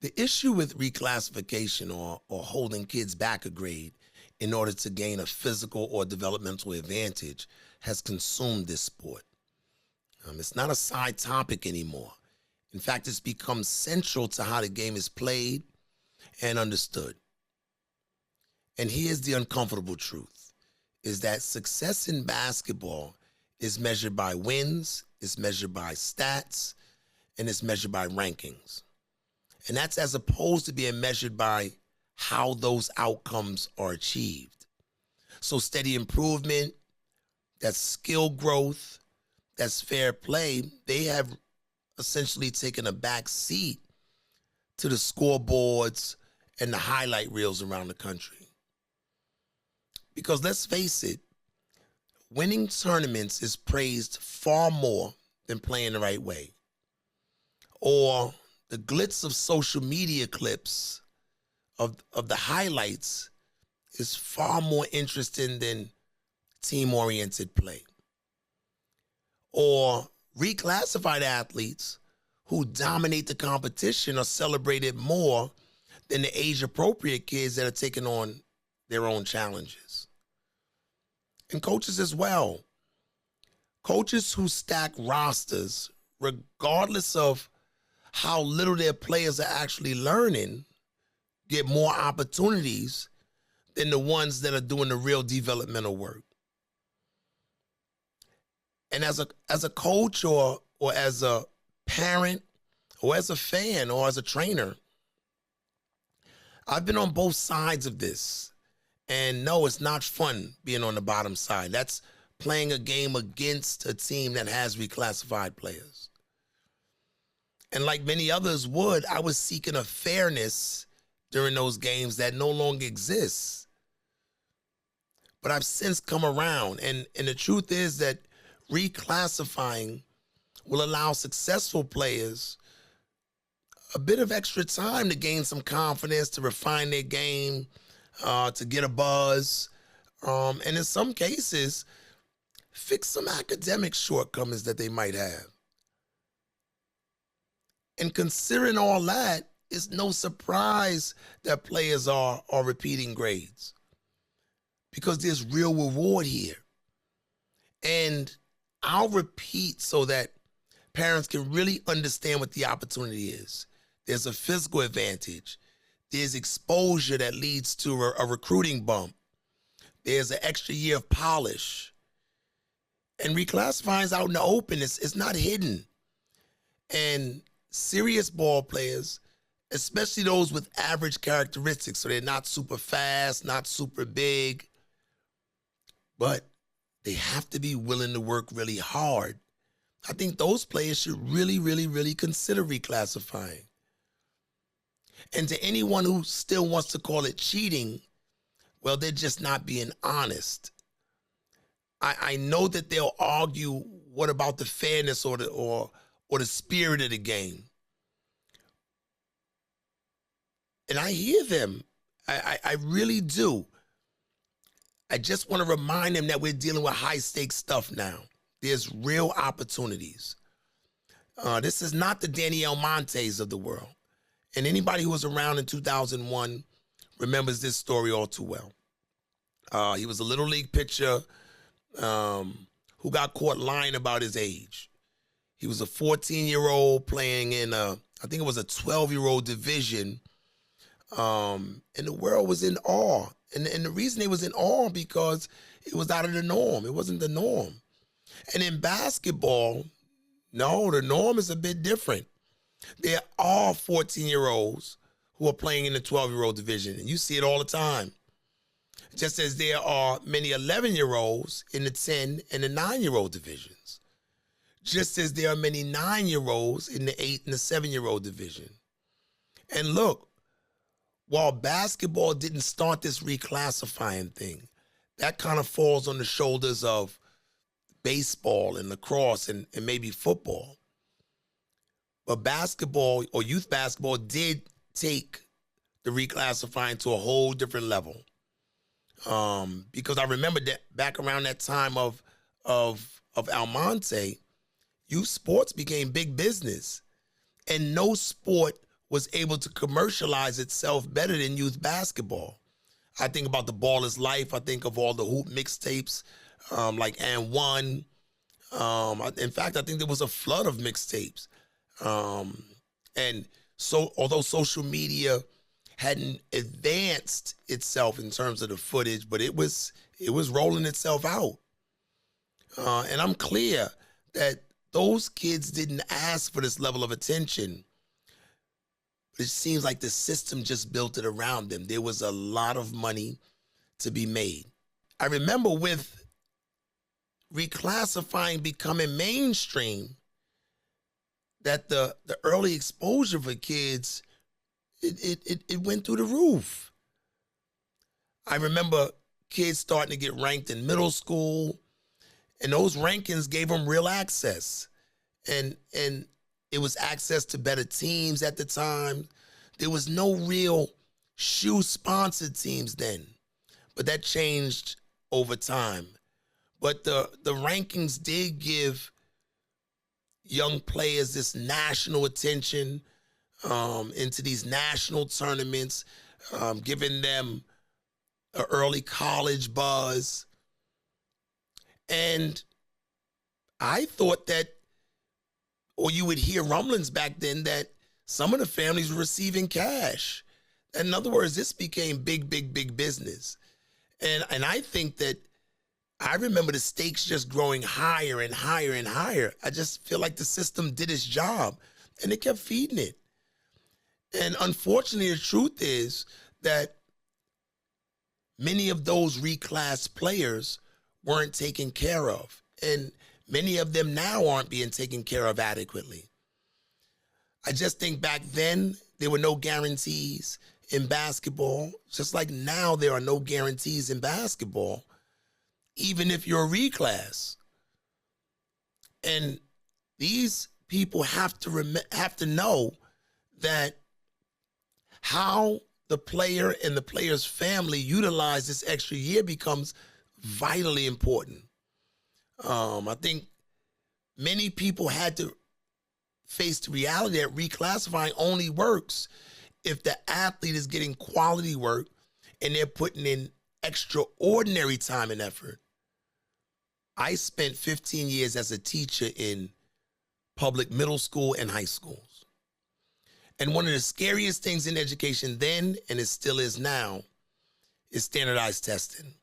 The issue with reclassification or holding kids back a grade in order to gain a physical or developmental advantage has consumed this sport. It's not a side topic anymore. In fact, it's become central to how the game is played and understood. And here's the uncomfortable truth, is that success in basketball is measured by wins, it's measured by stats, and it's measured by rankings. And that's as opposed to being measured by how those outcomes are achieved. So steady improvement, that's skill growth, that's fair play, they have essentially taken a back seat to the scoreboards and the highlight reels around the country. Because let's face it, winning tournaments is praised far more than playing the right way. Or the glitz of social media clips of the highlights is far more interesting than team-oriented play. Or reclassified athletes who dominate the competition are celebrated more than the age-appropriate kids that are taking on their own challenges. And coaches as well. Coaches who stack rosters, regardless of how little their players are actually learning, get more opportunities than the ones that are doing the real developmental work. And as a coach or as a parent or as a fan or as a trainer, I've been on both sides of this. And no, it's not fun being on the bottom side. That's playing a game against a team that has reclassified players. And like many others would, I was seeking a fairness during those games that no longer exists. But I've since come around, and the truth is that reclassifying will allow successful players a bit of extra time to gain some confidence, to refine their game, to get a buzz, and in some cases, fix some academic shortcomings that they might have. And considering all that, it's no surprise that players are repeating grades, because there's real reward here. And I'll repeat so that parents can really understand what the opportunity is. There's a physical advantage. There's exposure that leads to a recruiting bump. There's an extra year of polish. And reclassifying is out in the open. It's not hidden. And serious ball players, especially those with average characteristics, so they're not super fast, not super big, but they have to be willing to work really hard. I think those players should really, really, really consider reclassifying. And to anyone who still wants to call it cheating, well, they're just not being honest. I know that they'll argue, what about the fairness or the spirit of the game? And I hear them. I really do. I just want to remind them that we're dealing with high-stakes stuff now. There's real opportunities. This is not the Danielle Montes of the world. And anybody who was around in 2001 remembers this story all too well. He was a Little League pitcher who got caught lying about his age. He was a 14-year-old playing in, I think it was a 12-year-old division, and the world was in awe. And the reason it was in awe because it was out of the norm. It wasn't the norm. And in basketball, no, the norm is a bit different. There are 14-year-olds who are playing in the 12-year-old division, and you see it all the time. Just as there are many 11-year-olds in the 10 and the 9-year-old divisions. Just as there are many 9-year-olds in the 8 and the 7-year-old division. And look, while basketball didn't start this reclassifying thing, that kind of falls on the shoulders of baseball and lacrosse and maybe football. But basketball, or youth basketball, did take the reclassifying to a whole different level. Because I remember that back around that time of Almonte, youth sports became big business. And no sport was able to commercialize itself better than youth basketball. I think about the Ball is Life. I think of all the hoop mixtapes, like And One. In fact, I think there was a flood of mixtapes. And so, although social media hadn't advanced itself in terms of the footage, but it was rolling itself out. And I'm clear that those kids didn't ask for this level of attention. It seems like the system just built it around them. There was a lot of money to be made. I remember with reclassifying becoming mainstream, that the early exposure for kids, it went through the roof. I remember kids starting to get ranked in middle school, and those rankings gave them real access. And it was access to better teams at the time. There was no real shoe-sponsored teams then, but that changed over time. But the rankings did give young players this national attention, into these national tournaments, giving them an early college buzz. And I thought that, or you would hear rumblings back then that some of the families were receiving cash. In other words, this became big business. And I think that I remember the stakes just growing higher and higher and higher. I just feel like the system did its job and it kept feeding it. And unfortunately, the truth is that many of those reclass players weren't taken care of. And many of them now aren't being taken care of adequately. I just think back then, there were no guarantees in basketball, just like now there are no guarantees in basketball, even if you're a reclass. And these people have to know that how the player and the player's family utilize this extra year becomes vitally important. I think many people had to face the reality that reclassifying only works if the athlete is getting quality work and they're putting in extraordinary time and effort. I spent 15 years as a teacher in public middle school and high schools. And one of the scariest things in education then, and it still is now, is standardized testing.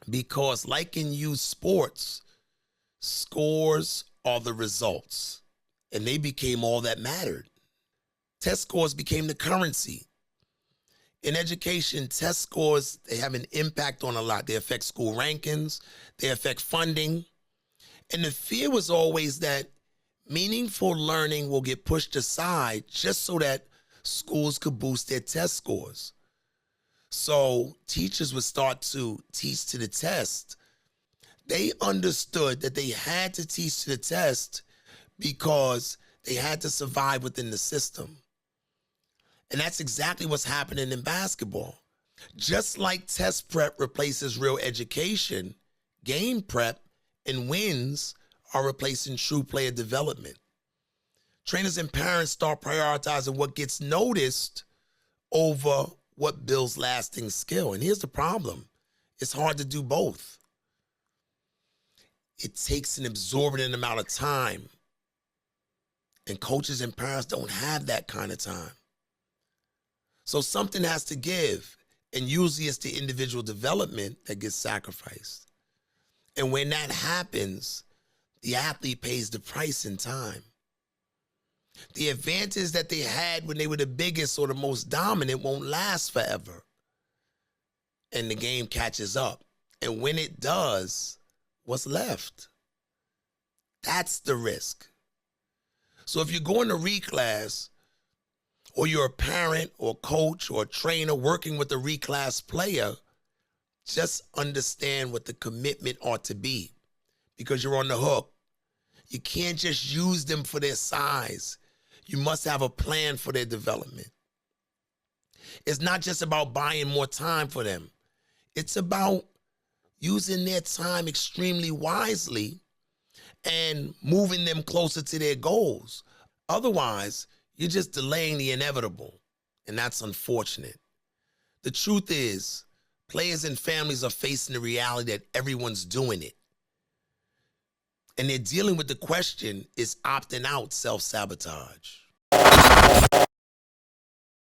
Because like in youth sports, scores are the results, and they became all that mattered. Test scores became the currency. In education, test scores, they have an impact on a lot. They affect school rankings, they affect funding. And the fear was always that meaningful learning will get pushed aside just so that schools could boost their test scores. So teachers would start to teach to the test. They understood that they had to teach to the test because they had to survive within the system. And that's exactly what's happening in basketball. Just like test prep replaces real education, game prep and wins are replacing true player development. Trainers and parents start prioritizing what gets noticed over what builds lasting skill. And here's the problem. It's hard to do both. It takes an exorbitant amount of time. And coaches and parents don't have that kind of time. So something has to give. And usually it's the individual development that gets sacrificed. And when that happens, the athlete pays the price in time. The advantage that they had when they were the biggest or the most dominant won't last forever. And the game catches up. And when it does, what's left? That's the risk. So if you're going to reclass, or you're a parent or coach or a trainer working with a reclass player, just understand what the commitment ought to be, because you're on the hook. You can't just use them for their size. You must have a plan for their development. It's not just about buying more time for them. It's about using their time extremely wisely and moving them closer to their goals. Otherwise, You're just delaying the inevitable, and that's unfortunate. The truth is, players and families are facing the reality that everyone's doing it. And they're dealing with the question, is opting out self-sabotage?